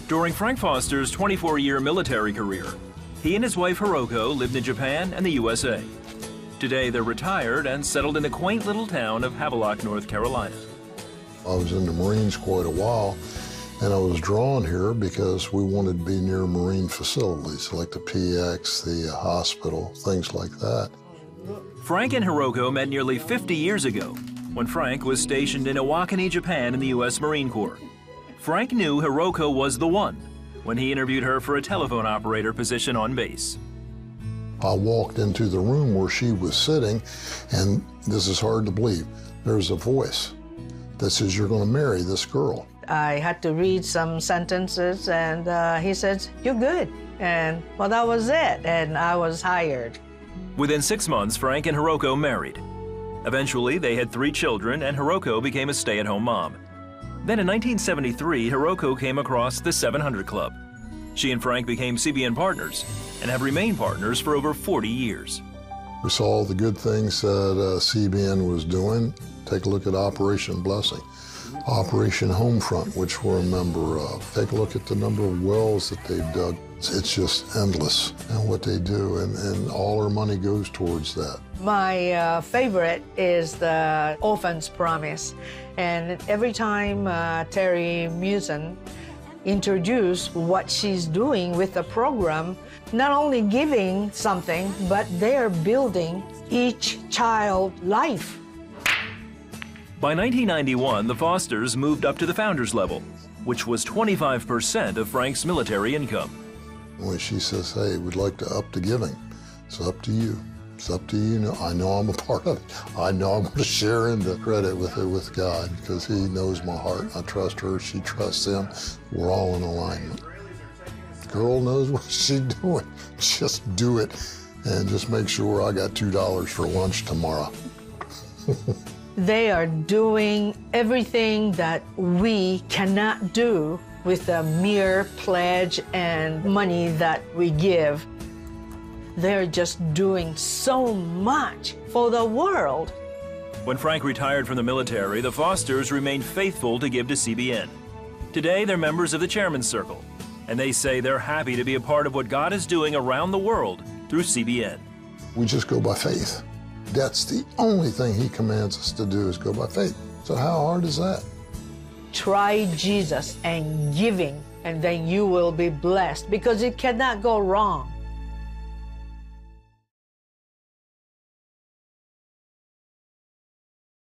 During Frank Foster's 24-year military career, he and his wife Hiroko lived in Japan and the USA. Today they're retired and settled in the quaint little town of Havelock, North Carolina. I was in the Marines quite a while, and I was drawn here because we wanted to be near Marine facilities like the PX, the hospital, things like that. Frank and Hiroko met nearly 50 years ago when Frank was stationed in Iwakuni, Japan in the U.S. Marine Corps. Frank knew Hiroko was the one when he interviewed her for a telephone operator position on base. I walked into the room where she was sitting, and this is hard to believe, there's a voice that says, "You're going to marry this girl." I had to read some sentences, and he said, "You're good." And well, that was it, and I was hired. Within 6 months, Frank and Hiroko married. Eventually, they had 3 children, and Hiroko became a stay-at-home mom. Then in 1973, Hiroko came across the 700 Club. She and Frank became CBN partners and have remained partners for over 40 years. We saw all the good things that CBN was doing. Take a look at Operation Blessing, Operation Homefront, which we're a member of. Take a look at the number of wells that they've dug. It's just endless in what they do, and all our money goes towards that. My favorite is the Orphan's Promise. And every time Terry Musen introduced what she's doing with the program, not only giving something, but they're building each child life. By 1991, the Fosters moved up to the founders level, which was 25% of Frank's military income. When she says, "Hey, we'd like to up the giving," it's up to you. It's up to you. I know I'm a part of it. I know I'm going to share in the credit with God, because He knows my heart. I trust her. She trusts Him. We're all in alignment. The girl knows what she's doing. Just do it, and just make sure I got $2 for lunch tomorrow. They are doing everything that we cannot do with a mere pledge and money that we give. They're just doing so much for the world. When Frank retired from the military, the Fosters remained faithful to give to CBN. Today, they're members of the Chairman's Circle, and they say they're happy to be a part of what God is doing around the world through CBN. We just go by faith. That's the only thing He commands us to do, is go by faith. So how hard is that? Try Jesus and giving, and then you will be blessed, because it cannot go wrong.